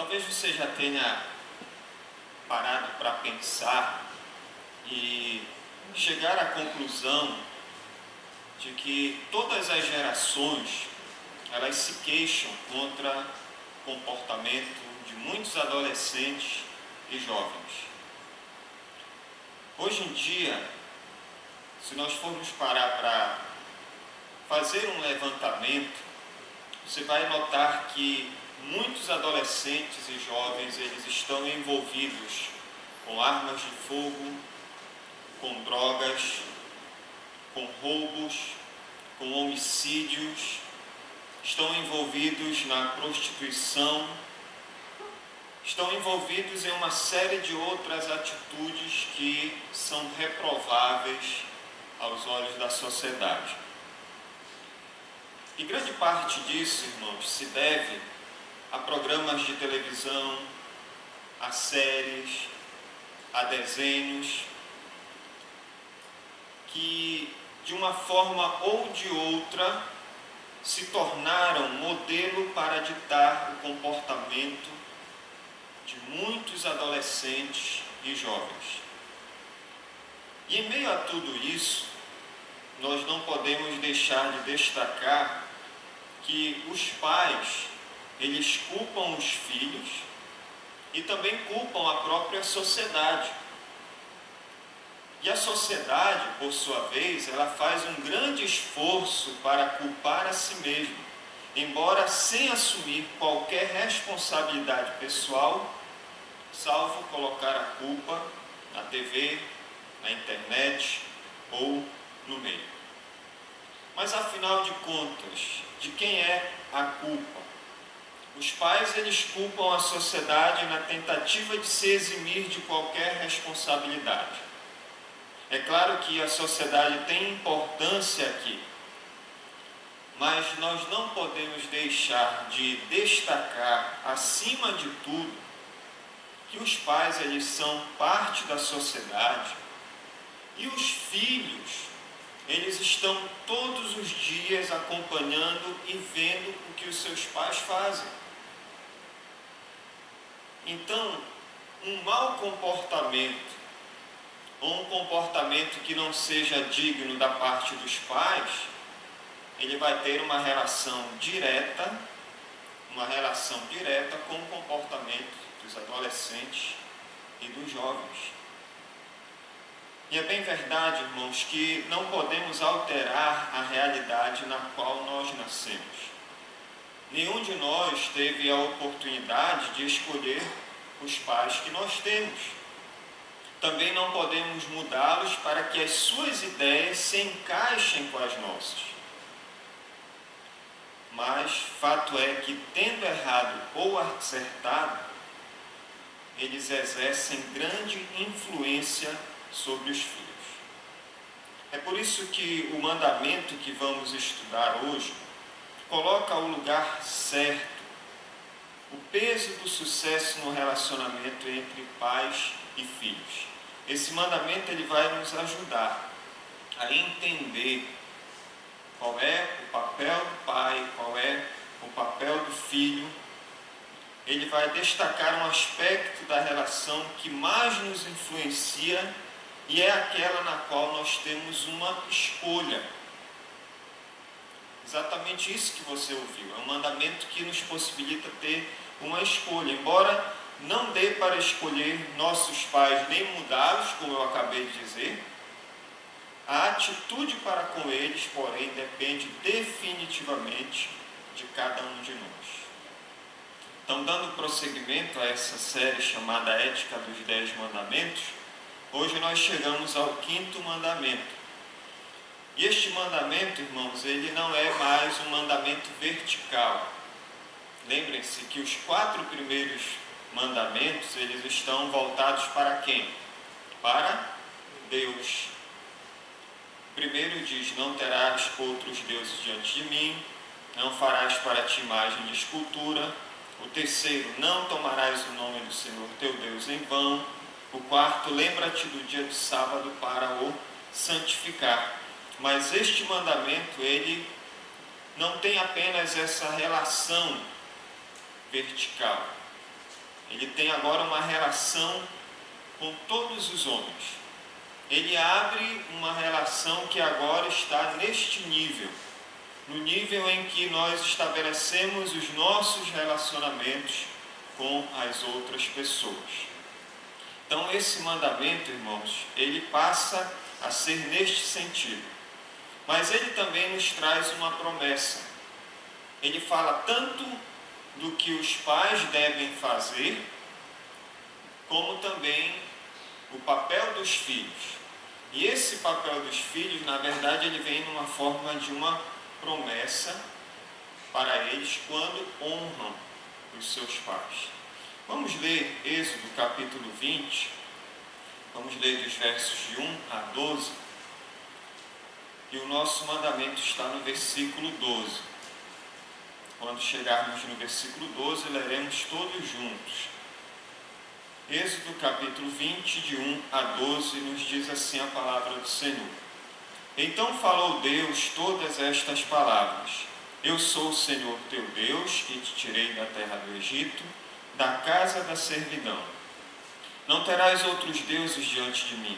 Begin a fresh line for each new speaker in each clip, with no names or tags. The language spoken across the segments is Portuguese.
Talvez você já tenha parado para pensar e chegar à conclusão de que todas as gerações elas se queixam contra o comportamento de muitos adolescentes e jovens. Hoje em dia, se nós formos parar para fazer um levantamento, você vai notar que muitos adolescentes e jovens eles estão envolvidos com armas de fogo, com drogas, com roubos, com homicídios, estão envolvidos na prostituição, estão envolvidos em uma série de outras atitudes que são reprováveis aos olhos da sociedade. E grande parte disso, irmãos, se deve a programas de televisão, a séries, a desenhos, que de uma forma ou de outra se tornaram modelo para ditar o comportamento de muitos adolescentes e jovens. E em meio a tudo isso, nós não podemos deixar de destacar que os pais, eles culpam os filhos e também culpam a própria sociedade. E a sociedade, por sua vez, ela faz um grande esforço para culpar a si mesma, embora sem assumir qualquer responsabilidade pessoal, salvo colocar a culpa na TV, na internet ou no meio. Mas afinal de contas, de quem é a culpa? Os pais, eles culpam a sociedade na tentativa de se eximir de qualquer responsabilidade. É claro que a sociedade tem importância aqui, mas nós não podemos deixar de destacar, acima de tudo, que os pais, eles são parte da sociedade e os filhos, eles estão todos os dias acompanhando e vendo o que os seus pais fazem. Então, um mau comportamento, ou um comportamento que não seja digno da parte dos pais, ele vai ter uma relação direta com o comportamento dos adolescentes e dos jovens. E é bem verdade, irmãos, que não podemos alterar a realidade na qual nós nascemos. Nenhum de nós teve a oportunidade de escolher os pais que nós temos. Também não podemos mudá-los para que as suas ideias se encaixem com as nossas. Mas fato é que, tendo errado ou acertado, eles exercem grande influência sobre os filhos. É por isso que o mandamento que vamos estudar hoje coloca o lugar certo, o peso do sucesso no relacionamento entre pais e filhos. Esse mandamento ele vai nos ajudar a entender qual é o papel do pai, qual é o papel do filho. Ele vai destacar um aspecto da relação que mais nos influencia e é aquela na qual nós temos uma escolha. Exatamente isso que você ouviu. É um mandamento que nos possibilita ter uma escolha. Embora não dê para escolher nossos pais nem mudá-los, como eu acabei de dizer, a atitude para com eles, porém, depende definitivamente de cada um de nós. Então, dando prosseguimento a essa série chamada Ética dos 10 Mandamentos, hoje nós chegamos ao 5º mandamento. E este mandamento, irmãos, ele não é mais um mandamento vertical. Lembrem-se que os 4 primeiros mandamentos, eles estão voltados para quem? Para Deus. O primeiro diz: não terás outros deuses diante de mim, não farás para ti imagem de escultura. O terceiro: não tomarás o nome do Senhor teu Deus em vão. O quarto: lembra-te do dia do sábado para o santificar. Mas este mandamento, ele não tem apenas essa relação vertical. Ele tem agora uma relação com todos os homens. Ele abre uma relação que agora está neste nível, no nível em que nós estabelecemos os nossos relacionamentos com as outras pessoas. Então, esse mandamento, irmãos, ele passa a ser neste sentido. Mas ele também nos traz uma promessa. Ele fala tanto do que os pais devem fazer, como também o papel dos filhos. E esse papel dos filhos, na verdade, ele vem numa forma de uma promessa para eles quando honram os seus pais. Vamos ler Êxodo capítulo 20, vamos ler dos versos de 1 a 12, e o nosso mandamento está no versículo 12. Quando chegarmos no versículo 12, leremos todos juntos. Êxodo capítulo 20, de 1 a 12, nos diz assim a palavra do Senhor. Então falou Deus todas estas palavras: Eu sou o Senhor teu Deus, que te tirei da terra do Egito, da casa da servidão. Não terás outros deuses diante de mim.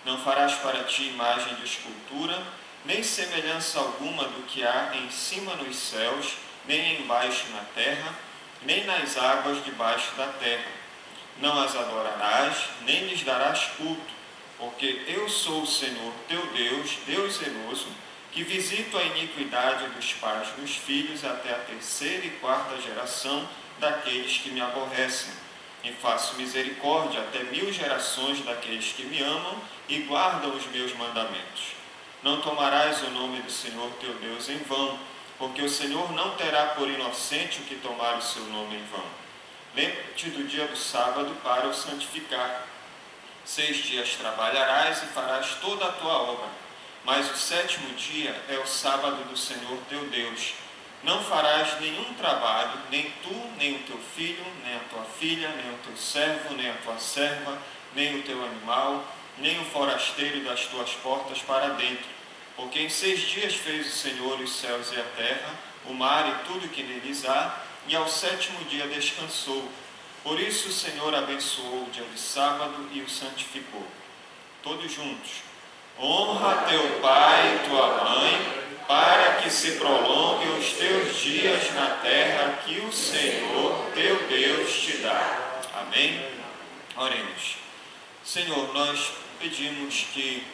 Não farás para ti imagem de escultura, nem semelhança alguma do que há em cima nos céus, nem embaixo na terra, nem nas águas debaixo da terra. Não as adorarás, nem lhes darás culto, porque eu sou o Senhor teu Deus, Deus zeloso, que visito a iniquidade dos pais nos filhos até a terceira e quarta geração daqueles que me aborrecem, e faço misericórdia até 1000 gerações daqueles que me amam e guardam os meus mandamentos. Não tomarás o nome do Senhor teu Deus em vão, porque o Senhor não terá por inocente o que tomar o seu nome em vão. Lembra-te do dia do sábado para o santificar. 6 dias trabalharás e farás toda a tua obra, mas o 7º dia é o sábado do Senhor teu Deus. Não farás nenhum trabalho, nem tu, nem o teu filho, nem a tua filha, nem o teu servo, nem a tua serva, nem o teu animal, nem o forasteiro das tuas portas para dentro. Porque em 6 dias fez o Senhor os céus e a terra, o mar e tudo que neles há, e ao 7º dia descansou. Por isso o Senhor abençoou o dia de sábado e o santificou. Todos juntos. Honra teu pai e tua mãe, para que se prolonguem os teus dias na terra que o Senhor teu Deus te dá. Amém? Oremos. Senhor, nós pedimos que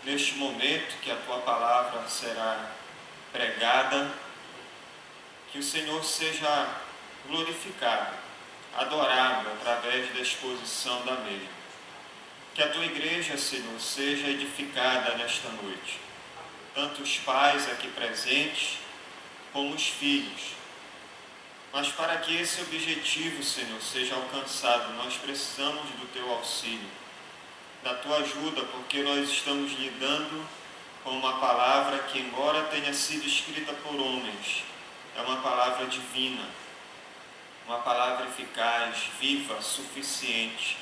neste momento que a tua palavra será pregada, que o Senhor seja glorificado, adorado através da exposição da mesma. Que a tua igreja, Senhor, seja edificada nesta noite. Tanto os pais aqui presentes, como os filhos. Mas para que esse objetivo, Senhor, seja alcançado, nós precisamos do teu auxílio, da tua ajuda, porque nós estamos lidando com uma palavra que, embora tenha sido escrita por homens, é uma palavra divina, uma palavra eficaz, viva, suficiente.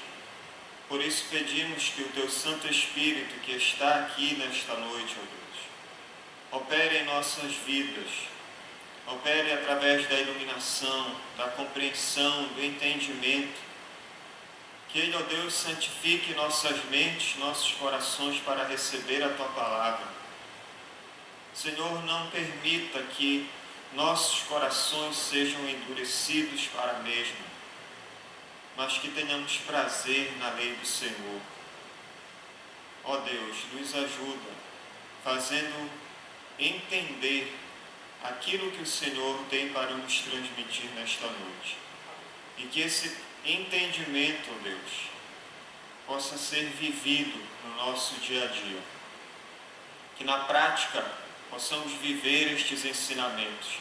Por isso pedimos que o teu Santo Espírito, que está aqui nesta noite, ó Deus, opere em nossas vidas, opere através da iluminação, da compreensão, do entendimento. Que Ele, ó Deus, santifique nossas mentes, nossos corações para receber a tua palavra. Senhor, não permita que nossos corações sejam endurecidos para a mesma, mas que tenhamos prazer na lei do Senhor. Ó Deus, nos ajuda, fazendo entender aquilo que o Senhor tem para nos transmitir nesta noite. E que esse entendimento, ó Deus, possa ser vivido no nosso dia a dia. Que na prática possamos viver estes ensinamentos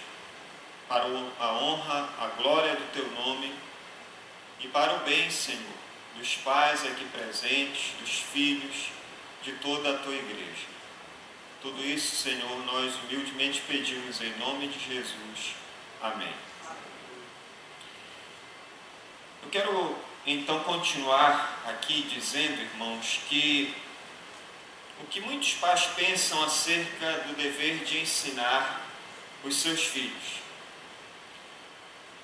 para a honra, a glória do teu nome e para o bem, Senhor, dos pais aqui presentes, dos filhos, de toda a tua igreja. Tudo isso, Senhor, nós humildemente pedimos em nome de Jesus. Amém. Eu quero então continuar aqui dizendo, irmãos, que o que muitos pais pensam acerca do dever de ensinar os seus filhos.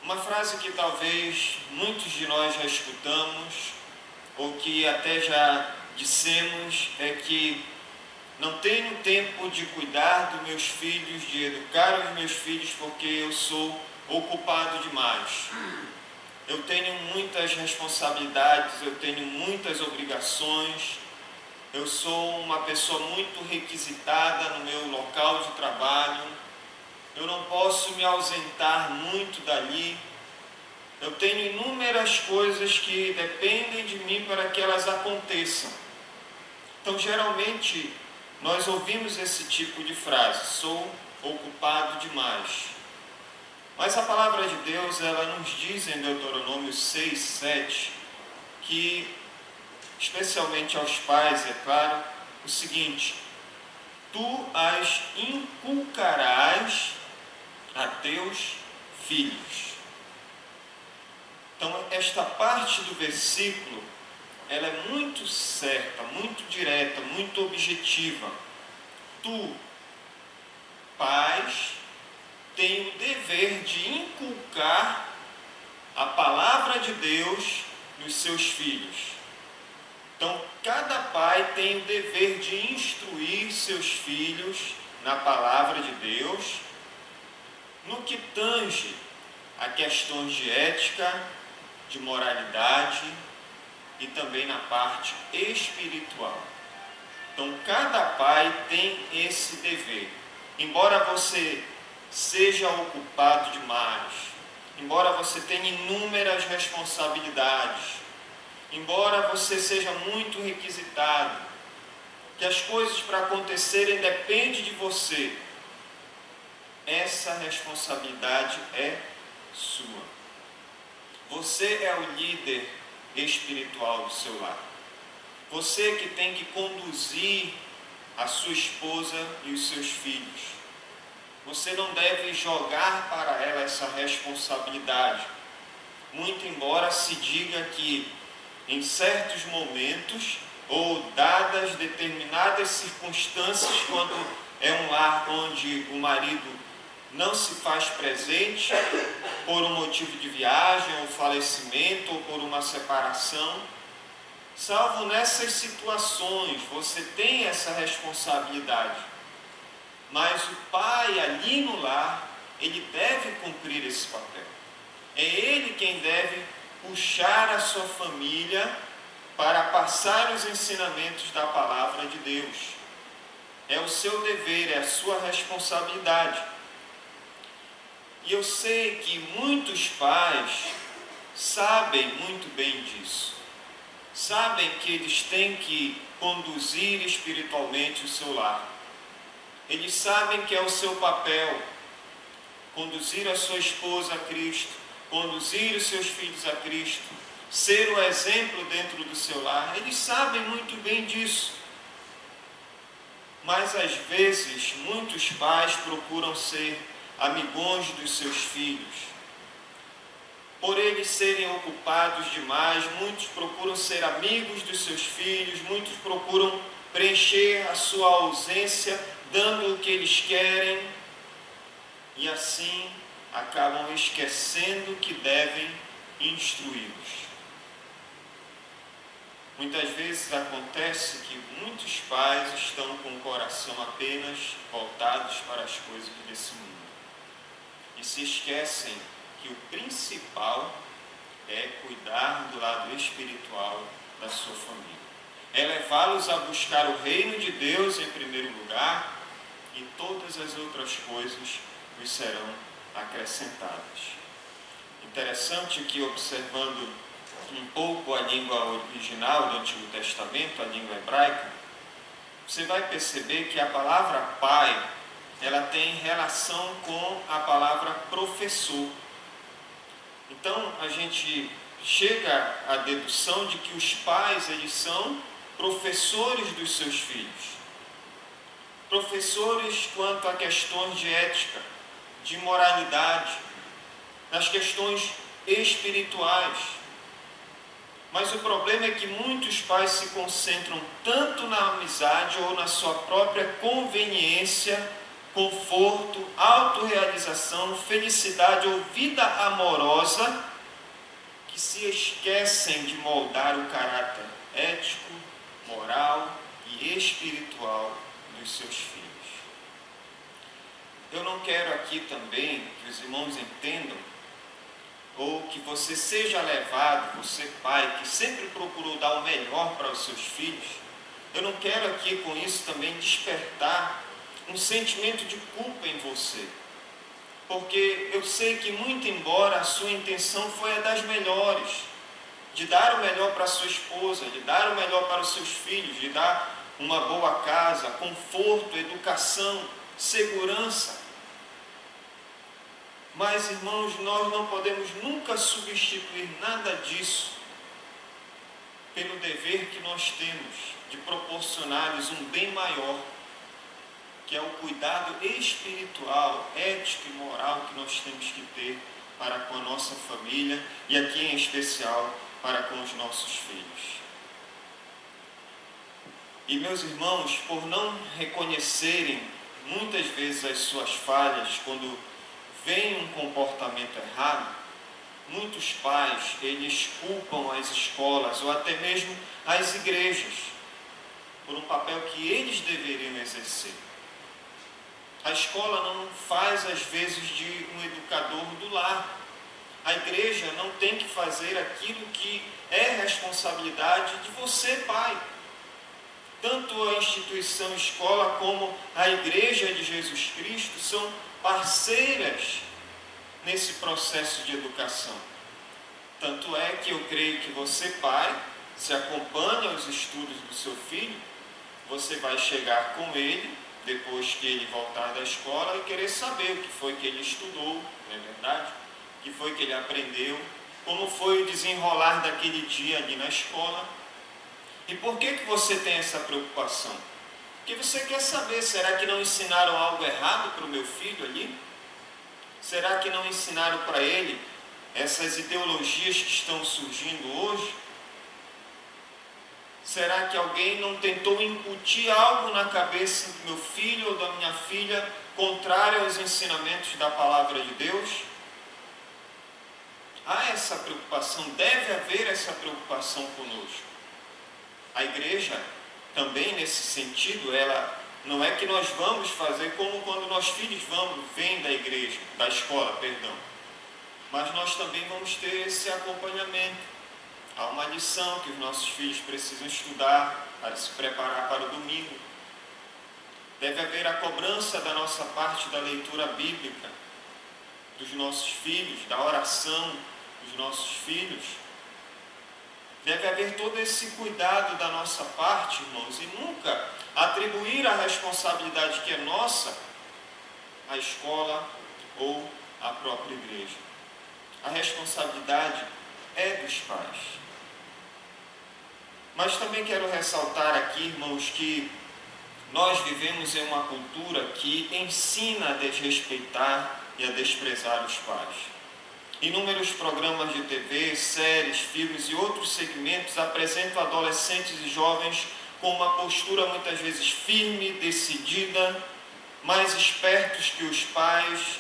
Uma frase que talvez muitos de nós já escutamos, ou que até já dissemos, é que não tenho tempo de cuidar dos meus filhos, de educar os meus filhos, porque eu sou ocupado demais. Eu tenho muitas responsabilidades, eu tenho muitas obrigações, eu sou uma pessoa muito requisitada no meu local de trabalho, eu não posso me ausentar muito dali, eu tenho inúmeras coisas que dependem de mim para que elas aconteçam. Então, geralmente, nós ouvimos esse tipo de frase: sou ocupado demais. Mas a palavra de Deus, ela nos diz em Deuteronômio 6, 7, que, especialmente aos pais, é claro, o seguinte: tu as inculcarás a teus filhos. Então, esta parte do versículo, ela é muito certa, muito direta, muito objetiva. Tu, pais, tem o dever de inculcar a palavra de Deus nos seus filhos. Então, cada pai tem o dever de instruir seus filhos na palavra de Deus, no que tange a questões de ética, de moralidade e também na parte espiritual. Então, cada pai tem esse dever. Embora você seja ocupado demais, embora você tenha inúmeras responsabilidades, embora você seja muito requisitado, que as coisas para acontecerem dependem de você, essa responsabilidade é sua. Você é o líder espiritual do seu lar. Você que tem que conduzir a sua esposa e os seus filhos. Você não deve jogar para ela essa responsabilidade. Muito embora se diga que em certos momentos ou dadas determinadas circunstâncias, quando é um lar onde o marido não se faz presente por um motivo de viagem ou falecimento ou por uma separação, salvo nessas situações você tem essa responsabilidade. Mas o pai ali no lar, ele deve cumprir esse papel. É ele quem deve puxar a sua família para passar os ensinamentos da palavra de Deus. É o seu dever, é a sua responsabilidade. E eu sei que muitos pais sabem muito bem disso. Sabem que eles têm que conduzir espiritualmente o seu lar. Eles sabem que é o seu papel conduzir a sua esposa a Cristo, conduzir os seus filhos a Cristo, ser o exemplo dentro do seu lar. Eles sabem muito bem disso. Mas às vezes muitos pais procuram ser amigões dos seus filhos. Por eles serem ocupados demais, muitos procuram ser amigos dos seus filhos, muitos procuram preencher a sua ausência, dando o que eles querem, e assim acabam esquecendo que devem instruí-los. Muitas vezes acontece que muitos pais estão com o coração apenas voltados para as coisas desse mundo e se esquecem que o principal é cuidar do lado espiritual da sua família. É levá-los a buscar o reino de Deus em primeiro lugar, e todas as outras coisas os serão acrescentadas. Interessante que, observando um pouco a língua original do Antigo Testamento, a língua hebraica, você vai perceber que a palavra pai, ela tem relação com a palavra professor. Então, a gente chega à dedução de que os pais, eles são professores dos seus filhos. Professores quanto a questões de ética, de moralidade, nas questões espirituais. Mas o problema é que muitos pais se concentram tanto na amizade ou na sua própria conveniência conforto, autorrealização, felicidade ou vida amorosa que se esquecem de moldar o caráter ético, moral e espiritual dos seus filhos. Eu não quero aqui também que os irmãos entendam ou que você seja levado, você pai, que sempre procurou dar o melhor para os seus filhos, eu não quero aqui com isso também despertar um sentimento de culpa em você. Porque eu sei que muito embora a sua intenção foi a das melhores, de dar o melhor para a sua esposa, de dar o melhor para os seus filhos, de dar uma boa casa, conforto, educação, segurança. Mas, irmãos, nós não podemos nunca substituir nada disso pelo dever que nós temos de proporcionar-lhes um bem maior, que é o cuidado espiritual, ético e moral que nós temos que ter para com a nossa família e aqui em especial para com os nossos filhos. E meus irmãos, por não reconhecerem muitas vezes as suas falhas quando vem um comportamento errado, muitos pais, eles culpam as escolas ou até mesmo as igrejas por um papel que eles deveriam exercer. A escola não faz às vezes de um educador do lar. A igreja não tem que fazer aquilo que é responsabilidade de você, pai. Tanto a instituição escola como a igreja de Jesus Cristo são parceiras nesse processo de educação. Tanto é que eu creio que você, pai, se acompanha aos estudos do seu filho, você vai chegar com ele, depois que ele voltar da escola, e querer saber o que foi que ele estudou, não é verdade? O que foi que ele aprendeu, como foi o desenrolar daquele dia ali na escola. E por que você tem essa preocupação? Porque você quer saber, será que não ensinaram algo errado para o meu filho ali? Será que não ensinaram para ele essas ideologias que estão surgindo hoje? Será que alguém não tentou incutir algo na cabeça do meu filho ou da minha filha contrário aos ensinamentos da palavra de Deus? Há essa preocupação, deve haver essa preocupação conosco. A igreja também nesse sentido, ela não é que nós vamos fazer como quando nossos filhos vêm da igreja, da escola, perdão. Mas nós também vamos ter esse acompanhamento. Há uma lição que os nossos filhos precisam estudar para se preparar para o domingo. Deve haver a cobrança da nossa parte da leitura bíblica dos nossos filhos, da oração dos nossos filhos. Deve haver todo esse cuidado da nossa parte, irmãos, e nunca atribuir a responsabilidade que é nossa à escola ou à própria igreja. A responsabilidade é dos pais. Mas também quero ressaltar aqui, irmãos, que nós vivemos em uma cultura que ensina a desrespeitar e a desprezar os pais. Inúmeros programas de TV, séries, filmes e outros segmentos apresentam adolescentes e jovens com uma postura muitas vezes firme, decidida, mais espertos que os pais,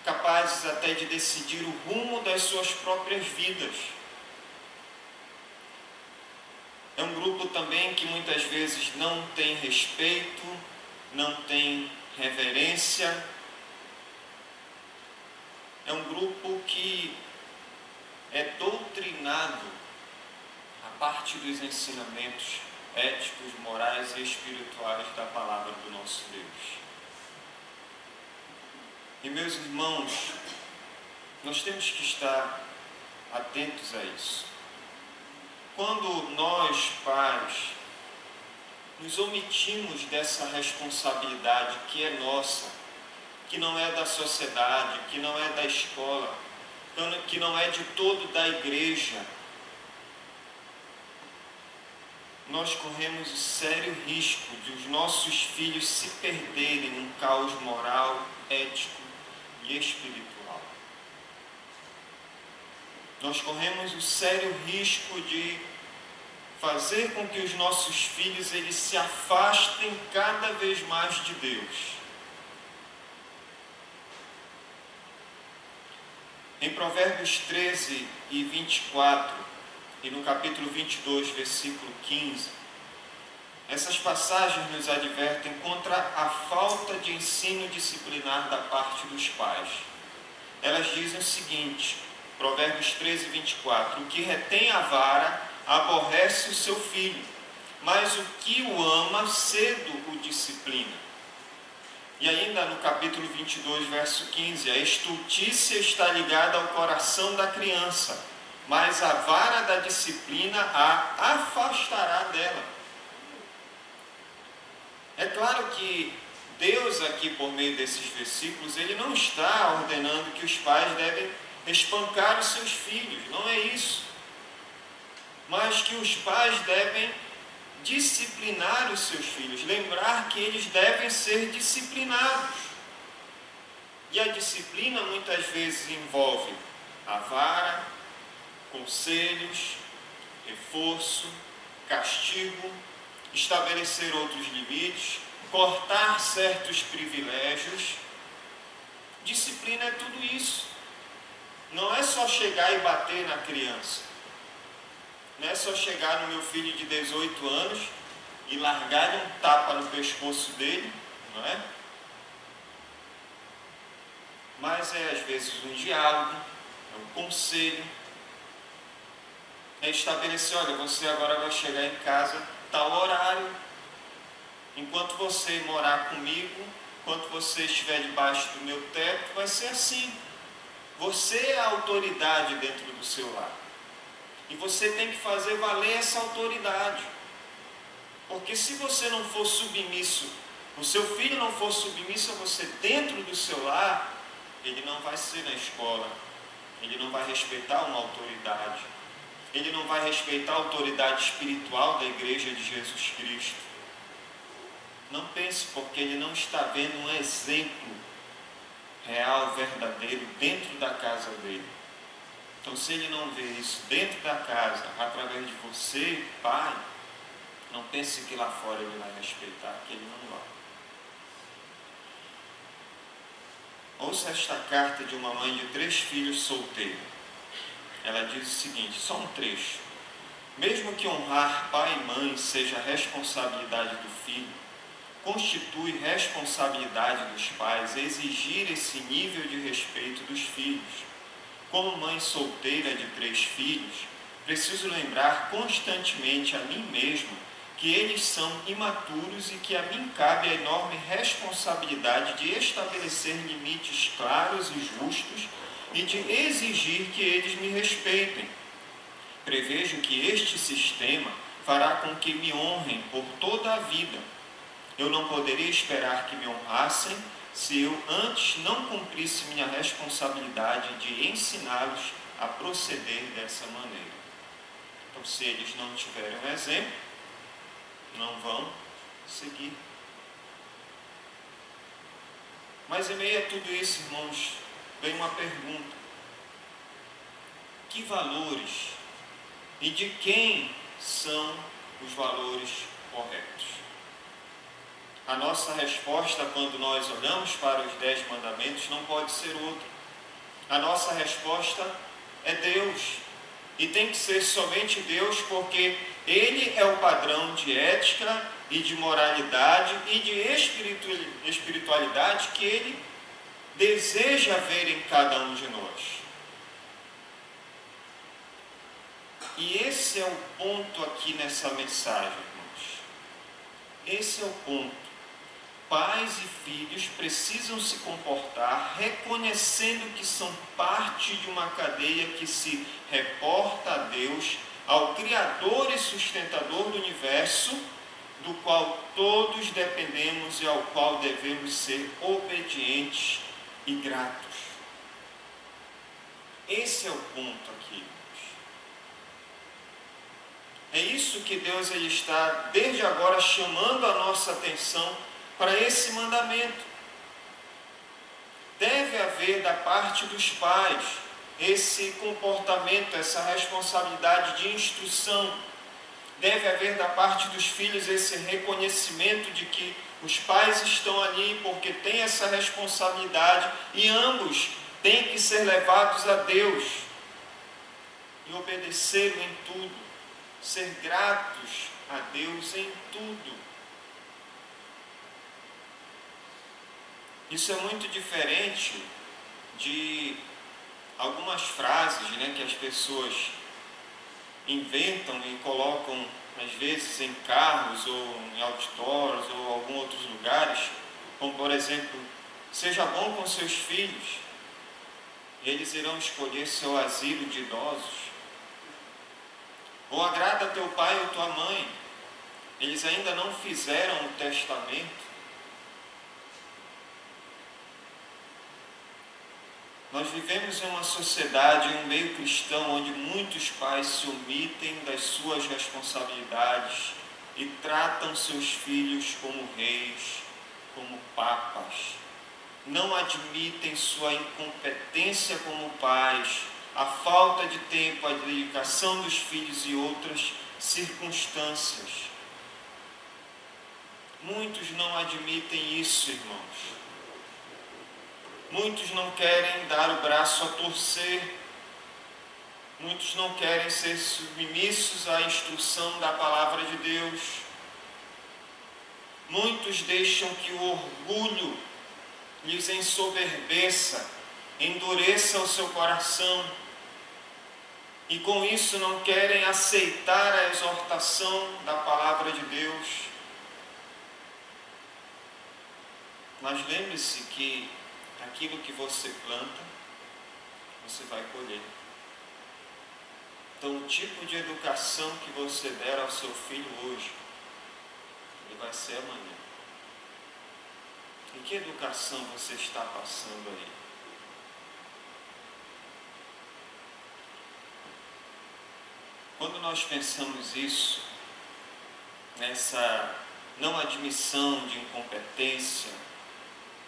capazes até de decidir o rumo das suas próprias vidas. É um grupo também que muitas vezes não tem respeito, não tem reverência. É um grupo que é doutrinado a partir dos ensinamentos éticos, morais e espirituais da palavra do nosso Deus. E meus irmãos, nós temos que estar atentos a isso. Quando nós, pais, nos omitimos dessa responsabilidade que é nossa, que não é da sociedade, que não é da escola, que não é de todo da igreja, nós corremos o sério risco de os nossos filhos se perderem num caos moral, ético e espiritual. Nós corremos o sério risco de fazer com que os nossos filhos eles se afastem cada vez mais de Deus. Em Provérbios 13 e 24, e no capítulo 22, versículo 15, essas passagens nos advertem contra a falta de ensino disciplinar da parte dos pais. Elas dizem o seguinte, Provérbios 13, 24, o que retém a vara aborrece o seu filho, mas o que o ama cedo o disciplina. E ainda no capítulo 22, verso 15, a estultícia está ligada ao coração da criança, mas a vara da disciplina a afastará dela. É claro que Deus aqui, por meio desses versículos, Ele não está ordenando que os pais devem espancar os seus filhos, não é isso. Mas que os pais devem disciplinar os seus filhos, lembrar que eles devem ser disciplinados. E a disciplina muitas vezes envolve a vara, conselhos, reforço, castigo, estabelecer outros limites, cortar certos privilégios. Disciplina é tudo isso. Não é só chegar e bater na criança. Não é só chegar no meu filho de 18 anos e largar-lhe um tapa no pescoço dele, não é? Mas é às vezes um diálogo, é um conselho, é estabelecer, olha, você agora vai chegar em casa tal horário, enquanto você morar comigo, enquanto você estiver debaixo do meu teto, vai ser assim. Você é a autoridade dentro do seu lar. E você tem que fazer valer essa autoridade. Porque se você não for submisso, o seu filho não for submisso a você dentro do seu lar, ele não vai ser na escola, ele não vai respeitar uma autoridade, ele não vai respeitar a autoridade espiritual da igreja de Jesus Cristo. Não pense, porque ele não está vendo um exemplo real, verdadeiro, dentro da casa dele. Então, se ele não vê isso dentro da casa, através de você, pai, não pense que lá fora ele vai respeitar, que ele não vai. Ouça esta carta de uma mãe de 3 filhos solteira. Ela diz o seguinte, só um trecho. Mesmo que honrar pai e mãe seja responsabilidade do filho, constitui responsabilidade dos pais exigir esse nível de respeito dos filhos. Como mãe solteira de 3 filhos, preciso lembrar constantemente a mim mesmo que eles são imaturos e que a mim cabe a enorme responsabilidade de estabelecer limites claros e justos e de exigir que eles me respeitem. Prevejo que este sistema fará com que me honrem por toda a vida. Eu não poderia esperar que me honrassem se eu antes não cumprisse minha responsabilidade de ensiná-los a proceder dessa maneira. Então, se eles não tiverem um exemplo, não vão seguir. Mas em meio a tudo isso, irmãos, vem uma pergunta. Que valores e de quem são os valores corretos? A nossa resposta quando nós olhamos para os 10 mandamentos não pode ser outra. A nossa resposta é Deus. E tem que ser somente Deus, porque Ele é o padrão de ética e de moralidade e de espiritualidade que Ele deseja ver em cada um de nós. E esse é o ponto aqui nessa mensagem, irmãos. Esse é o ponto. Pais e filhos precisam se comportar reconhecendo que são parte de uma cadeia que se reporta a Deus, ao Criador e sustentador do universo, do qual todos dependemos e ao qual devemos ser obedientes e gratos. Esse é o ponto aqui, irmãos. É isso que Deus ele está, desde agora, chamando a nossa atenção para esse mandamento. Deve haver da parte dos pais esse comportamento, essa responsabilidade de instrução. Deve haver da parte dos filhos esse reconhecimento de que os pais estão ali porque têm essa responsabilidade e ambos têm que ser levados a Deus e obedecê-lo em tudo, ser gratos a Deus em tudo. Isso é muito diferente de algumas frases, né, que as pessoas inventam e colocam, às vezes, em carros ou em auditórios ou em alguns outros lugares, como, por exemplo, seja bom com seus filhos, e eles irão escolher seu asilo de idosos. Ou agrada teu pai ou tua mãe, eles ainda não fizeram o testamento. Nós vivemos em uma sociedade, em um meio cristão, onde muitos pais se omitem das suas responsabilidades e tratam seus filhos como reis, como papas. Não admitem sua incompetência como pais, a falta de tempo, a dedicação dos filhos e outras circunstâncias. Muitos não admitem isso, irmãos. Muitos não querem dar o braço a torcer. Muitos não querem ser submissos à instrução da palavra de Deus. Muitos deixam que o orgulho lhes ensoberbeça, endureça o seu coração, e com isso não querem aceitar a exortação da palavra de Deus. Mas lembre-se que aquilo que você planta, você vai colher. Então, o tipo de educação que você der ao seu filho hoje, ele vai ser amanhã. E que educação você está passando aí? Quando nós pensamos isso, nessa não admissão de incompetência,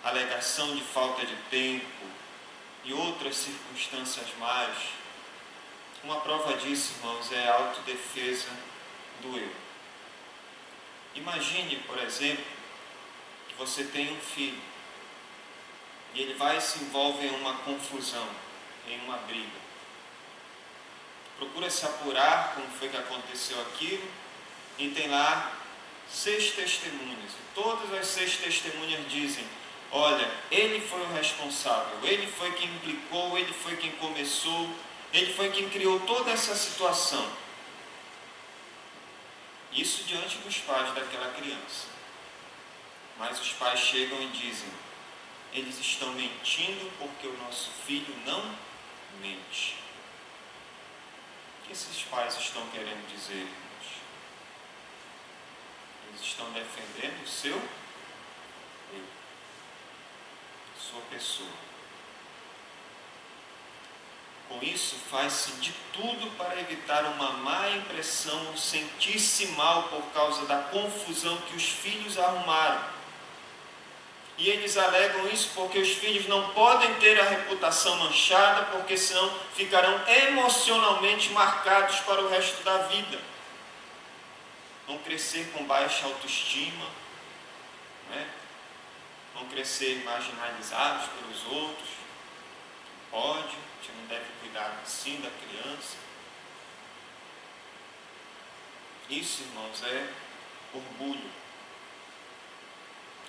alegação de falta de tempo e outras circunstâncias mais, uma prova disso, irmãos, é a autodefesa do eu. Imagine, por exemplo, que você tem um filho e ele vai e se envolve em uma confusão, em uma briga. Procura se apurar como foi que aconteceu aquilo, e tem lá 6 testemunhas, e todas as 6 testemunhas dizem: olha, ele foi o responsável, ele foi quem implicou, ele foi quem começou, ele foi quem criou toda essa situação. Isso diante dos pais daquela criança. Mas os pais chegam e dizem: eles estão mentindo porque o nosso filho não mente. O que esses pais estão querendo dizer, irmãos? Eles estão defendendo o seu eu, sua pessoa. Com isso, faz-se de tudo para evitar uma má impressão ou sentir-se mal por causa da confusão que os filhos arrumaram. E eles alegam isso porque os filhos não podem ter a reputação manchada, porque senão ficarão emocionalmente marcados para o resto da vida. Vão crescer com baixa autoestima, né? Vão crescer marginalizados pelos outros. Pode, a gente não deve cuidar assim da criança. Isso, irmãos, é orgulho.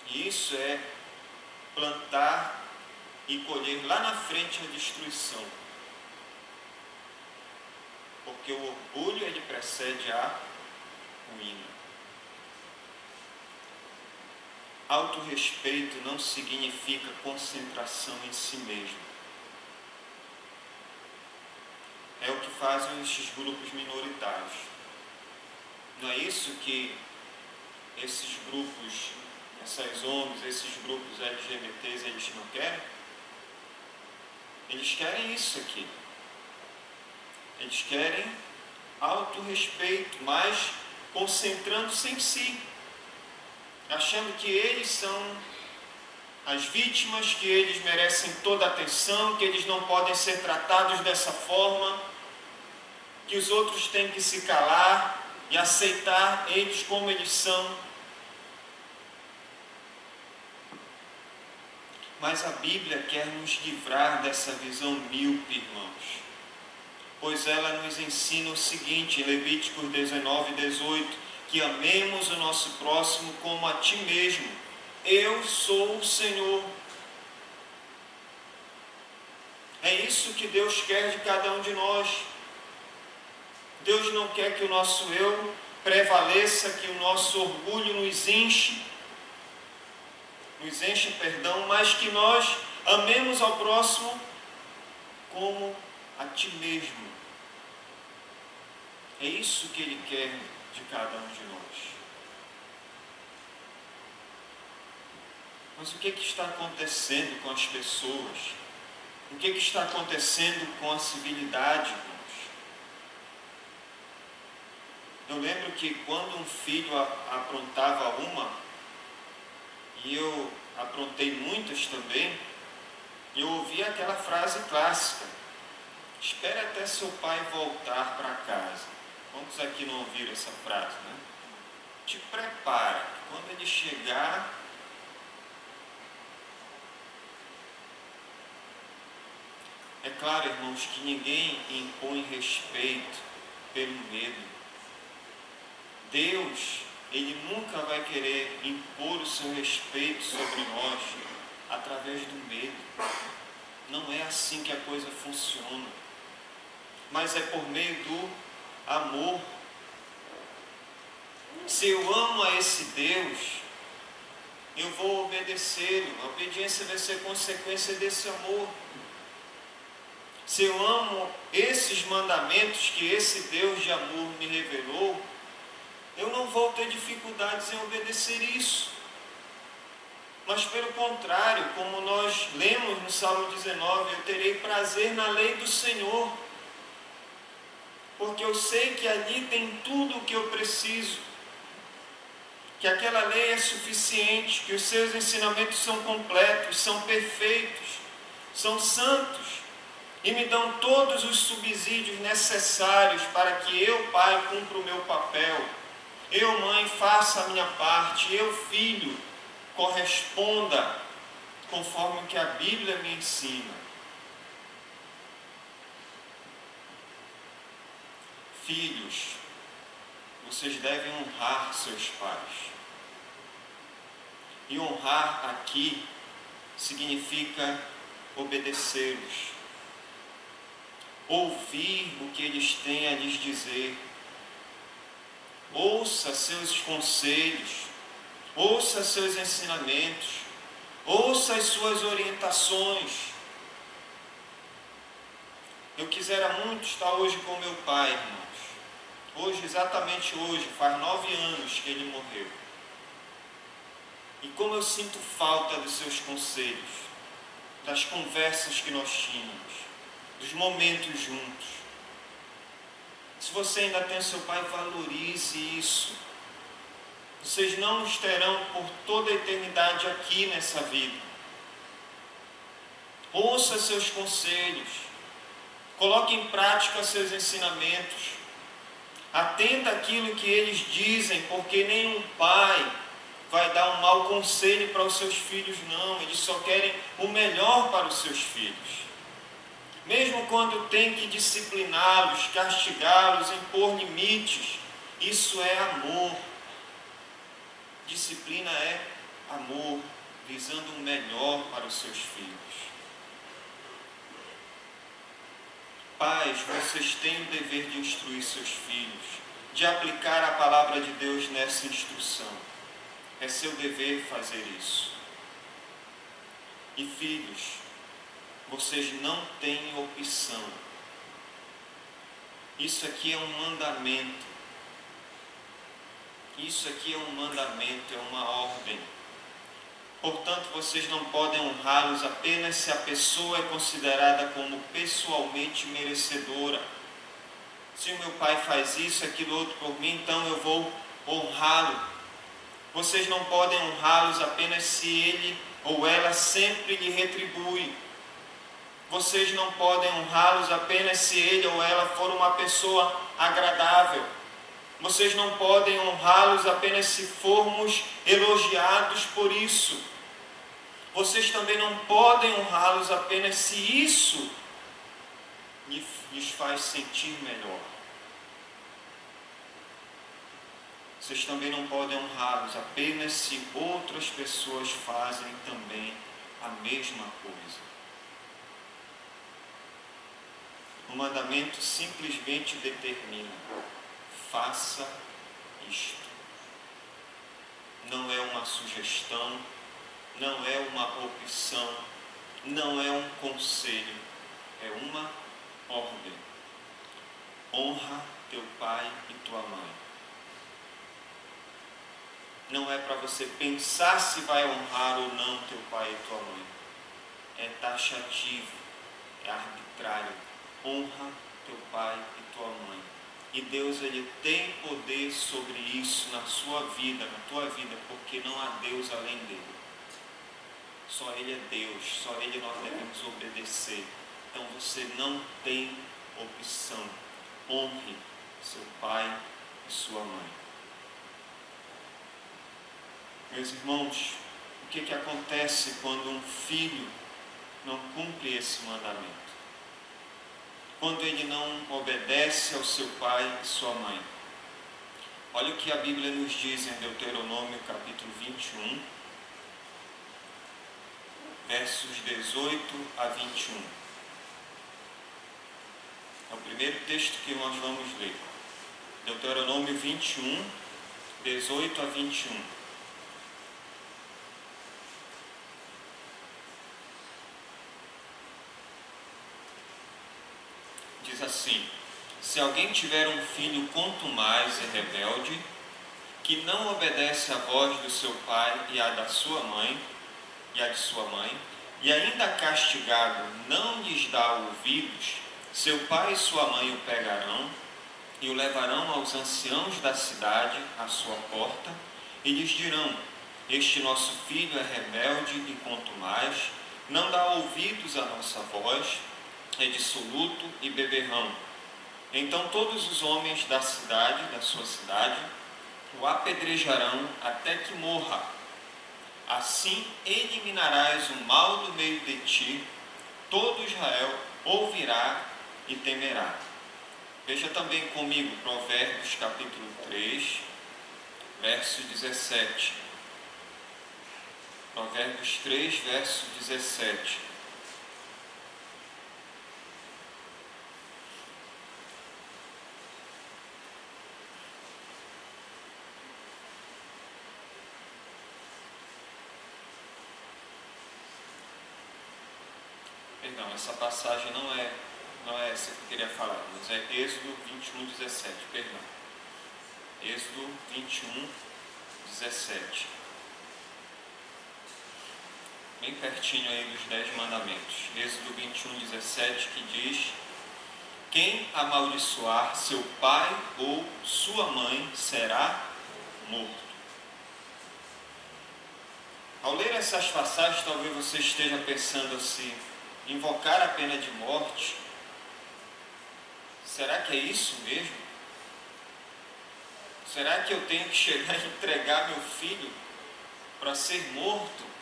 E isso é plantar e colher lá na frente a destruição. Porque o orgulho, ele precede a ruína. Autorrespeito não significa concentração em si mesmo. É o que fazem esses grupos minoritários. Não é isso que esses grupos, essas ONGs, esses grupos LGBTs, eles não querem? Eles querem isso aqui. Eles querem autorrespeito, mas concentrando-se em si, achando que eles são as vítimas, que eles merecem toda a atenção, que eles não podem ser tratados dessa forma, que os outros têm que se calar e aceitar eles como eles são. Mas a Bíblia quer nos livrar dessa visão míope, irmãos. Pois ela nos ensina o seguinte, em Levíticos 19, 18, que amemos o nosso próximo como a ti mesmo. Eu sou o Senhor. É isso que Deus quer de cada um de nós. Deus não quer que o nosso eu prevaleça, que o nosso orgulho nos enche, mas que nós amemos ao próximo como a ti mesmo. É isso que Ele quer de cada um de nós. Mas o que está acontecendo com as pessoas? O que está acontecendo com a civilidade, irmãos? Eu lembro que quando um filho aprontava uma, e eu aprontei muitas também, eu ouvia aquela frase clássica: espere até seu pai voltar para casa. Quantos aqui não ouviram essa frase, né? Te prepara, que quando ele chegar... É claro, irmãos, que ninguém impõe respeito pelo medo. Deus, Ele nunca vai querer impor o seu respeito sobre nós através do medo. Não é assim que a coisa funciona. Mas é por meio do amor. Se eu amo a esse Deus, eu vou obedecê-lo. A obediência vai ser consequência desse amor. Se eu amo esses mandamentos que esse Deus de amor me revelou, eu não vou ter dificuldades em obedecer isso. Mas pelo contrário, como nós lemos no Salmo 19, eu terei prazer na lei do Senhor, porque eu sei que ali tem tudo o que eu preciso, que aquela lei é suficiente, que os seus ensinamentos são completos, são perfeitos, são santos, e me dão todos os subsídios necessários para que eu, pai, cumpra o meu papel. Eu, mãe, faça a minha parte. Eu, filho, corresponda conforme o que a Bíblia me ensina. Filhos, vocês devem honrar seus pais. E honrar aqui significa obedecê-los. Ouvir o que eles têm a lhes dizer. Ouça seus conselhos, ouça seus ensinamentos, ouça as suas orientações. Eu quisera muito estar hoje com meu pai, irmãos. Hoje, exatamente hoje, faz 9 anos que ele morreu. E como eu sinto falta dos seus conselhos, das conversas que nós tínhamos, dos momentos juntos. Se você ainda tem seu pai, valorize isso. Vocês não estarão por toda a eternidade aqui nessa vida. Ouça seus conselhos. Coloque em prática seus ensinamentos. Atenda àquilo que eles dizem, porque nenhum pai vai dar um mau conselho para os seus filhos, não. Eles só querem o melhor para os seus filhos. Mesmo quando tem que discipliná-los, castigá-los, impor limites, isso é amor. Disciplina é amor, visando o melhor para os seus filhos. Pais, vocês têm o dever de instruir seus filhos, de aplicar a palavra de Deus nessa instrução. É seu dever fazer isso. E filhos, vocês não têm opção. Isso aqui é um mandamento. Isso aqui é um mandamento, é uma ordem. Portanto, vocês não podem honrá-los apenas se a pessoa é considerada como pessoalmente merecedora. Se o meu pai faz isso, aquilo outro por mim, então eu vou honrá-lo. Vocês não podem honrá-los apenas se ele ou ela sempre lhe retribui. Vocês não podem honrá-los apenas se ele ou ela for uma pessoa agradável. Vocês não podem honrá-los apenas se formos elogiados por isso. Vocês também não podem honrá-los apenas se isso lhes faz sentir melhor. Vocês também não podem honrá-los apenas se outras pessoas fazem também a mesma coisa. O mandamento simplesmente determina: faça isto. Não é uma sugestão, não é uma opção, não é um conselho, é uma ordem. Honra teu pai e tua mãe. Não é para você pensar se vai honrar ou não teu pai e tua mãe. É taxativo, é arbitrário. Honra teu pai e tua mãe. E Deus, Ele tem poder sobre isso na sua vida, na tua vida, porque não há Deus além dele. Só Ele é Deus, só Ele nós devemos obedecer. Então você não tem opção. Honre seu pai e sua mãe. Meus irmãos, o que acontece quando um filho não cumpre esse mandamento? Quando ele não obedece ao seu pai e sua mãe? Olha o que a Bíblia nos diz em Deuteronômio capítulo 21, versos 18 a 21. É o primeiro texto que nós vamos ler. Deuteronômio 21, 18 a 21. Diz assim: se alguém tiver um filho contumaz e rebelde, que não obedece à voz do seu pai e à da sua mãe, e à de sua mãe, e ainda castigado não lhes dá ouvidos, seu pai e sua mãe o pegarão e o levarão aos anciãos da cidade, à sua porta, e lhes dirão: este nosso filho é rebelde e contumaz, não dá ouvidos à nossa voz, é dissoluto e beberrão. Então todos os homens da cidade, da sua cidade, o apedrejarão até que morra. Assim eliminarás o mal do meio de ti, todo Israel ouvirá e temerá. Veja também comigo Provérbios capítulo 3, verso 17. Provérbios 3, verso 17. Perdão, essa passagem não é essa que eu queria falar, mas é Êxodo 21, 17, perdão. Êxodo 21, 17. Bem pertinho aí dos 10 mandamentos. Êxodo 21, 17, que diz: quem amaldiçoar seu pai ou sua mãe será morto. Ao ler essas passagens, talvez você esteja pensando assim: invocar a pena de morte? Será que é isso mesmo? Será que eu tenho que chegar e entregar meu filho para ser morto?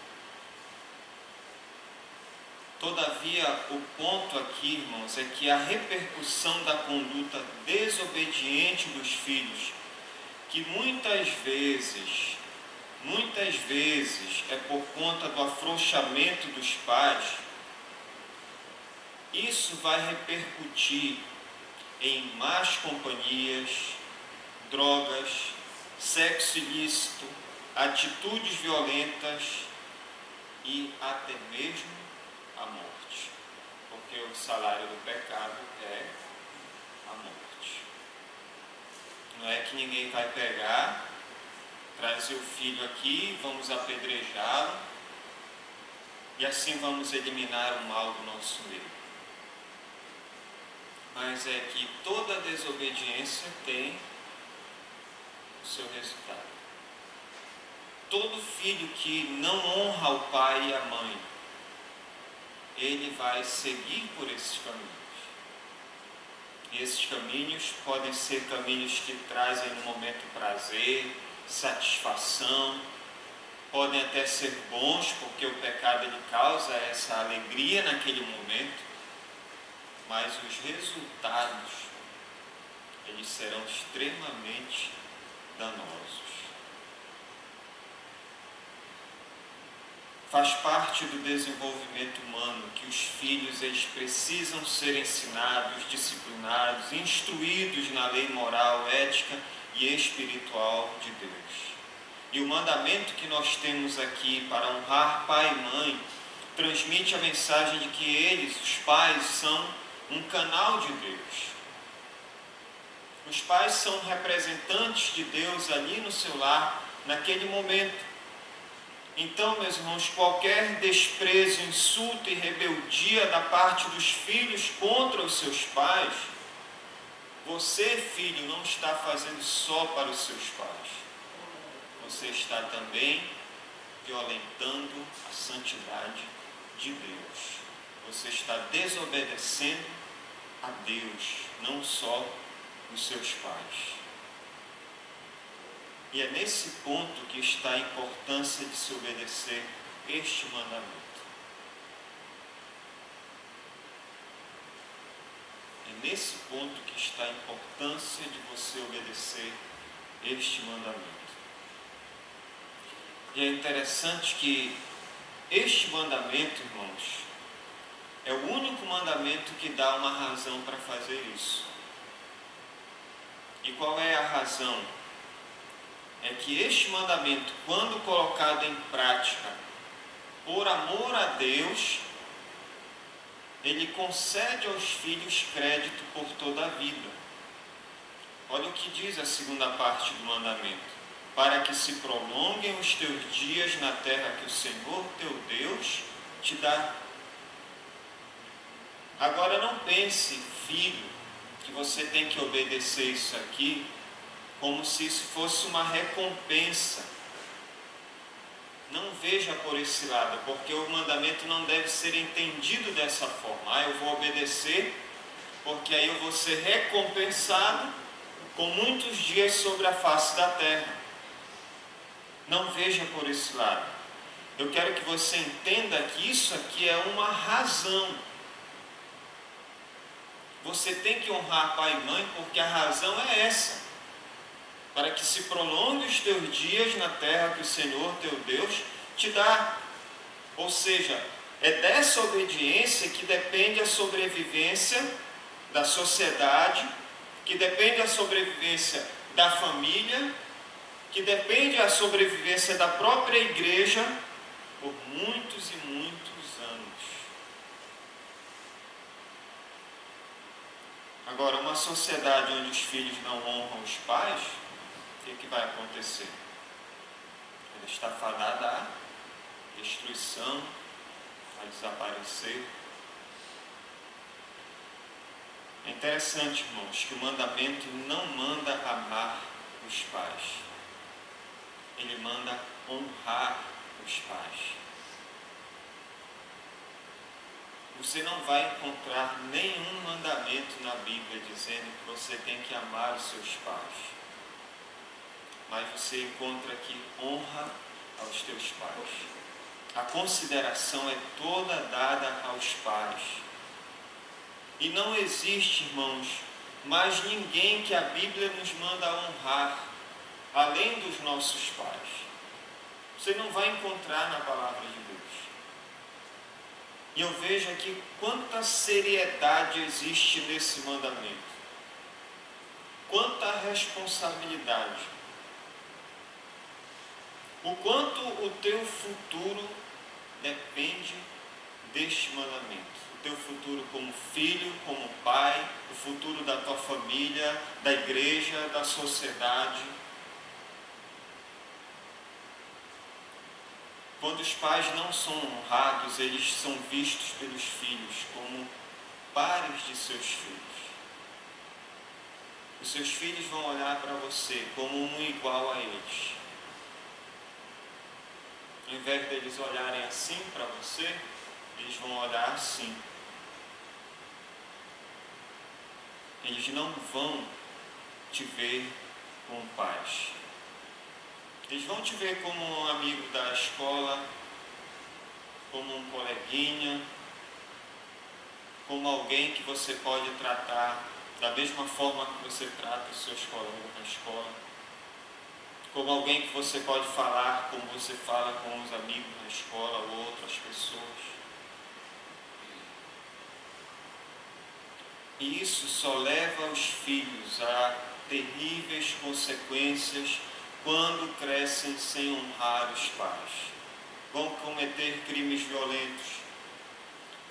Todavia, o ponto aqui, irmãos, é que a repercussão da conduta desobediente dos filhos, que muitas vezes é por conta do afrouxamento dos pais, isso vai repercutir em más companhias, drogas, sexo ilícito, atitudes violentas e até mesmo a morte. Porque o salário do pecado é a morte. Não é que ninguém vai pegar, trazer o filho aqui, vamos apedrejá-lo e assim vamos eliminar o mal do nosso meio. Mas é que toda desobediência tem o seu resultado. Todo filho que não honra o pai e a mãe, ele vai seguir por esses caminhos. E esses caminhos podem ser caminhos que trazem no momento prazer, satisfação, podem até ser bons, porque o pecado causa essa alegria naquele momento, mas os resultados, eles serão extremamente danosos. Faz parte do desenvolvimento humano que os filhos eles precisam ser ensinados, disciplinados, instruídos na lei moral, ética e espiritual de Deus. E o mandamento que nós temos aqui para honrar pai e mãe transmite a mensagem de que eles, os pais, são um canal de Deus. Os pais são representantes de Deus ali no seu lar, naquele momento. Então, meus irmãos, qualquer desprezo, insulto e rebeldia da parte dos filhos contra os seus pais, você, filho, não está fazendo só para os seus pais. Você está também violentando a santidade de Deus. Você está desobedecendo a Deus, não só os seus pais. E é nesse ponto que está a importância de se obedecer este mandamento. É nesse ponto que está a importância de você obedecer este mandamento. E é interessante que este mandamento, irmãos, é o único mandamento que dá uma razão para fazer isso. E qual é a razão? É que este mandamento, quando colocado em prática por amor a Deus, ele concede aos filhos crédito por toda a vida. Olha o que diz a segunda parte do mandamento: para que se prolonguem os teus dias na terra que o Senhor teu Deus te dá. Agora não pense, filho, que você tem que obedecer isso aqui como se isso fosse uma recompensa. Não veja por esse lado, porque o mandamento não deve ser entendido dessa forma. Eu vou obedecer, porque aí eu vou ser recompensado com muitos dias sobre a face da terra. Não veja por esse lado. Eu quero que você entenda que isso aqui é uma razão. Você tem que honrar pai e mãe, porque a razão é essa: para que se prolongue os teus dias na terra que o Senhor teu Deus te dá. Ou seja, é dessa obediência que depende a sobrevivência da sociedade, que depende a sobrevivência da família, que depende a sobrevivência da própria igreja por muitos e muitos anos. Agora, uma sociedade onde os filhos não honram os pais, o que vai acontecer? Ela está fadada à destruição, a desaparecer. É interessante, irmãos, que o mandamento não manda amar os pais. Ele manda honrar os pais. Você não vai encontrar nenhum mandamento na Bíblia dizendo que você tem que amar os seus pais. Mas você encontra aqui honra aos teus pais. A consideração é toda dada aos pais. E não existe, irmãos, mais ninguém que a Bíblia nos manda honrar, além dos nossos pais. Você não vai encontrar na palavra de Deus. E eu vejo aqui quanta seriedade existe nesse mandamento. Quanta responsabilidade. O quanto o teu futuro depende deste mandamento. O teu futuro como filho, como pai, o futuro da tua família, da igreja, da sociedade. Quando os pais não são honrados, eles são vistos pelos filhos como pares de seus filhos. Os seus filhos vão olhar para você como um igual a eles. Ao invés deles olharem assim para você, eles vão olhar assim. Eles não vão te ver como pais. Eles vão te ver como um amigo da escola, como um coleguinha, como alguém que você pode tratar da mesma forma que você trata os seus colegas na escola, como alguém que você pode falar como você fala com os amigos na escola ou outras pessoas. E isso só leva os filhos a terríveis consequências quando crescem sem honrar os pais. Vão cometer crimes violentos,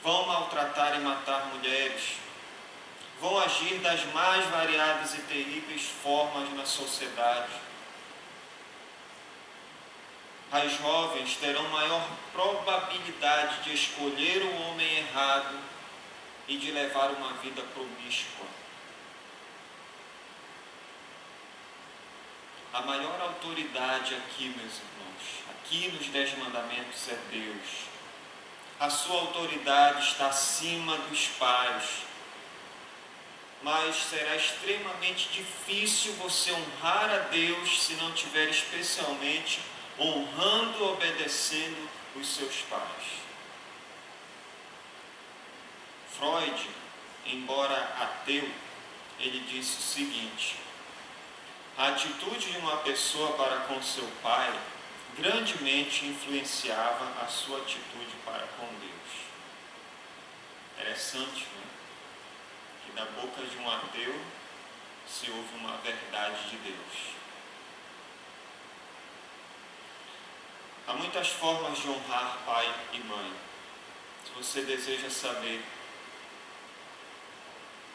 vão maltratar e matar mulheres, vão agir das mais variadas e terríveis formas na sociedade. As jovens terão maior probabilidade de escolher o homem errado e de levar uma vida promíscua. A maior autoridade aqui, meus irmãos, aqui nos 10 mandamentos é Deus. A sua autoridade está acima dos pais. Mas será extremamente difícil você honrar a Deus se não estiver especialmente honrando e obedecendo os seus pais. Freud, embora ateu, ele disse o seguinte: a atitude de uma pessoa para com seu pai grandemente influenciava a sua atitude para com Deus. Interessante, né? Que da boca de um ateu se ouve uma verdade de Deus. Há muitas formas de honrar pai e mãe. Se você deseja saber,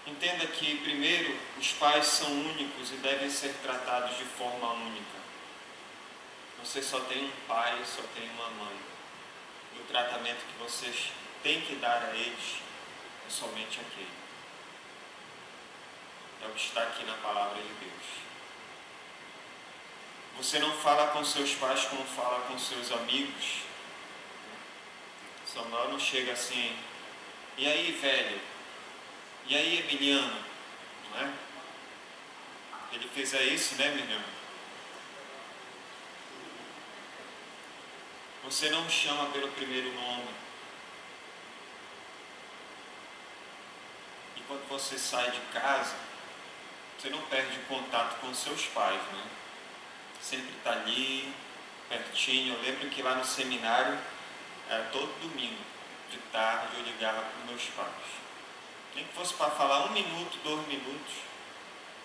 entenda que, primeiro, os pais são únicos e devem ser tratados de forma única. Você só tem um pai, só tem uma mãe. E o tratamento que vocês têm que dar a eles é somente aquele. É o que está aqui na palavra de Deus. Você não fala com seus pais como fala com seus amigos. Samuel não chega assim: e aí, velho? E aí, Emiliano? Não é? Ele fez isso, né, Emiliano? Você não chama pelo primeiro nome. E quando você sai de casa, você não perde contato com seus pais, né? Sempre está ali, pertinho. Eu lembro que lá no seminário, era todo domingo, de tarde, eu ligava para os meus pais. Nem que fosse para falar 1 minuto, 2 minutos,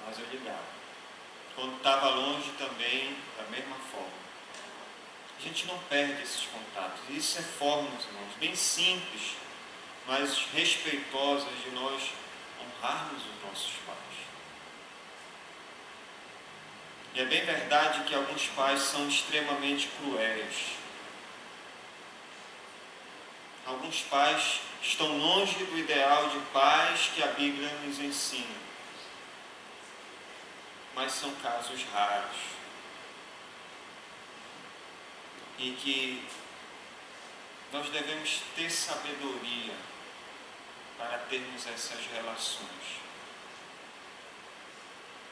mas eu ligava. Quando estava longe também, da mesma forma. A gente não perde esses contatos. Isso é forma, irmãos, bem simples, mas respeitosas de nós honrarmos os nossos pais. E é bem verdade que alguns pais são extremamente cruéis. Alguns pais estão longe do ideal de pais que a Bíblia nos ensina. Mas são casos raros. E que nós devemos ter sabedoria para termos essas relações.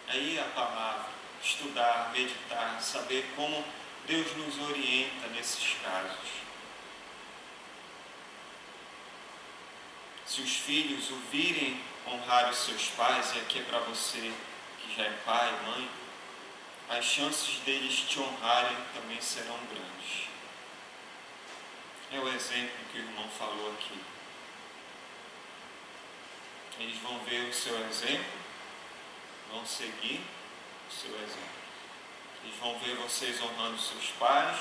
Aí a palavra, estudar, meditar, saber como Deus nos orienta nesses casos. Se os filhos ouvirem honrar os seus pais, e aqui é para você que já é pai, mãe, as chances deles te honrarem também serão grandes. É o exemplo que o irmão falou aqui. Eles vão ver o seu exemplo, vão seguir o seu exemplo. Eles vão ver vocês honrando seus pais,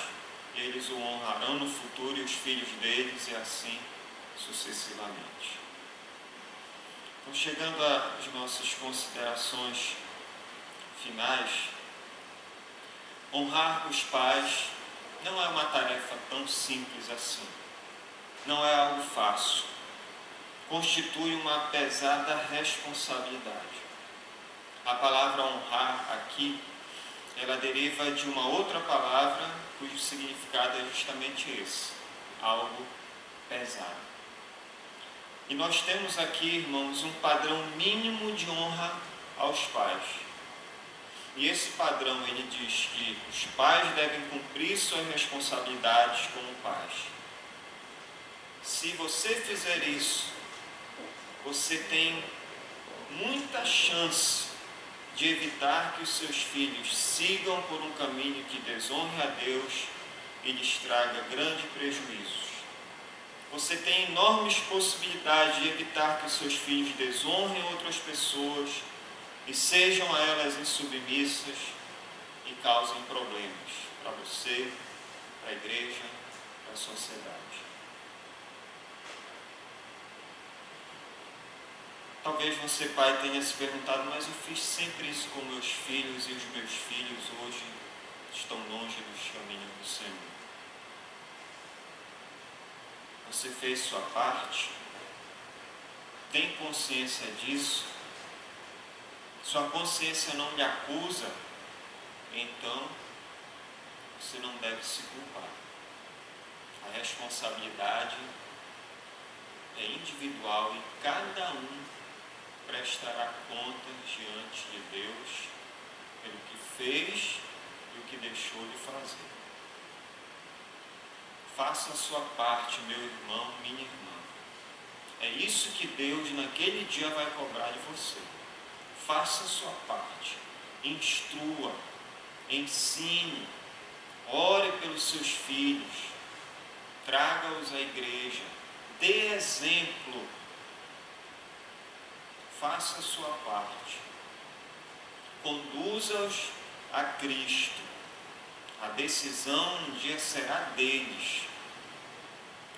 e eles o honrarão no futuro e os filhos deles, e assim sucessivamente. Então, chegando às nossas considerações finais, honrar os pais não é uma tarefa tão simples assim. Não é algo fácil. Constitui uma pesada responsabilidade. A palavra honrar aqui, ela deriva de uma outra palavra cujo significado é justamente esse: algo pesado. E nós temos aqui, irmãos, um padrão mínimo de honra aos pais. E esse padrão, ele diz que os pais devem cumprir suas responsabilidades como pais. se você fizer isso, você tem muita chance de evitar que os seus filhos sigam por um caminho que desonre a Deus e lhes traga grandes prejuízos. Você tem enormes possibilidades de evitar que os seus filhos desonrem outras pessoas e sejam a elas insubmissas e causem problemas para você, para a igreja, para a sociedade. Talvez você, pai, tenha se perguntado, mas eu fiz sempre isso com meus filhos e os meus filhos hoje estão longe dos caminhos do Senhor. Você fez sua parte? Tem consciência disso? Sua consciência não lhe acusa? Então, você não deve se culpar. A responsabilidade é individual e cada um prestará contas diante de Deus pelo que fez e o que deixou de fazer. Faça a sua parte, meu irmão, minha irmã. É isso que Deus naquele dia vai cobrar de você. Faça a sua parte. Instrua, ensine, ore pelos seus filhos, traga-os à igreja, dê exemplo. Faça a sua parte. Conduza-os a Cristo. A decisão um dia será deles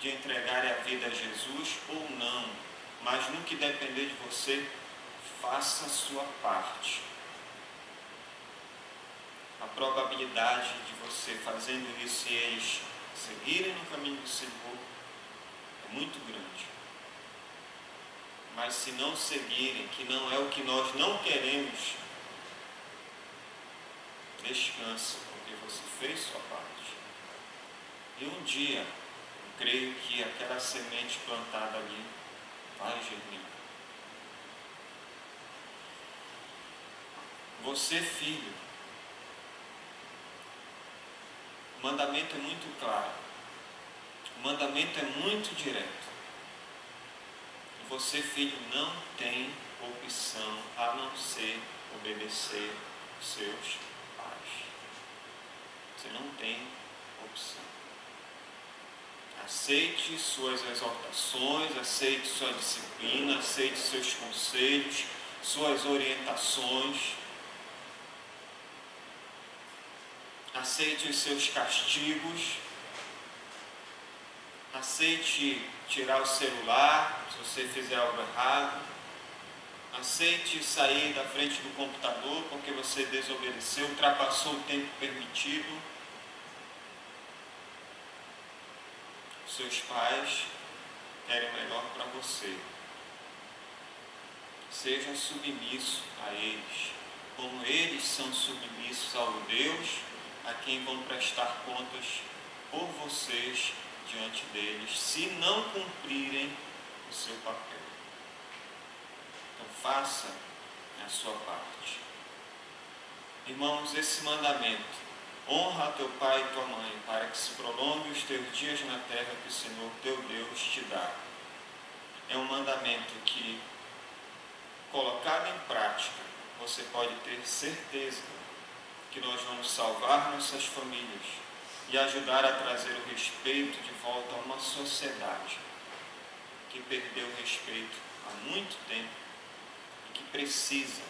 de entregarem a vida a Jesus ou não. Mas no que depender de você, faça a sua parte. A probabilidade de você fazendo isso e eles seguirem no caminho do Senhor é muito grande. Mas se não seguirem, que não é o que nós não queremos, descanse, porque você fez sua parte. E um dia, eu creio que aquela semente plantada ali vai germinar. Você, filho, o mandamento é muito claro. O mandamento é muito direto. Você, filho, não tem opção a não ser obedecer os seus pais. Você não tem opção. Aceite suas exortações, aceite sua disciplina, aceite seus conselhos, suas orientações. Aceite os seus castigos. Aceite tirar o celular, se você fizer algo errado. Aceite sair da frente do computador porque você desobedeceu, ultrapassou o tempo permitido. Seus pais querem o melhor para você. Seja submisso a eles, como eles são submissos ao Deus a quem vão prestar contas por vocês diante deles, se não cumprirem o seu papel. Então faça a sua parte. Irmãos, esse mandamento, honra teu pai e tua mãe, para que se prolongue os teus dias na terra que o Senhor teu Deus te dá. É um mandamento que, colocado em prática, você pode ter certeza que nós vamos salvar nossas famílias e ajudar a trazer o respeito de volta a uma sociedade que perdeu o respeito há muito tempo e que precisa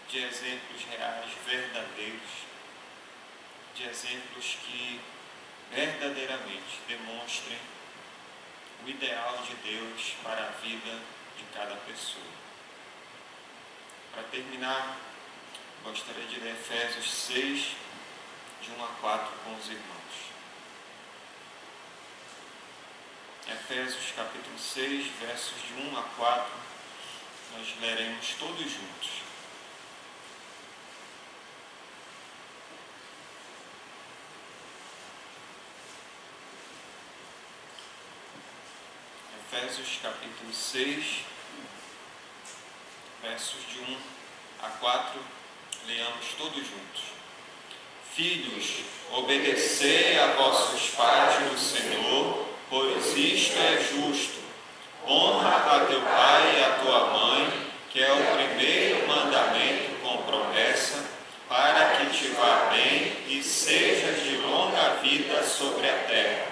de exemplos reais, verdadeiros, de exemplos que verdadeiramente demonstrem o ideal de Deus para a vida de cada pessoa. Para terminar, gostaria de ler Efésios 6, de 1 a 4 com os irmãos. Efésios capítulo 6, versos de 1 a 4, nós leremos todos juntos. Efésios capítulo 6, versos de 1 a 4, leamos todos juntos. Filhos, obedecei a vossos pais no Senhor, pois isto é justo. Honra a teu pai e a tua mãe, que é o primeiro mandamento com promessa, para que te vá bem e sejas de longa vida sobre a terra.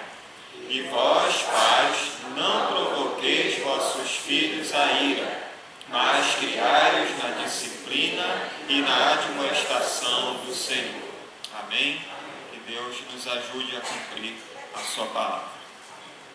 E vós, pais, não provoqueis vossos filhos a ira, mas criai-os na disciplina e na admoestação do Senhor. Amém? Que Deus nos ajude a cumprir a sua palavra.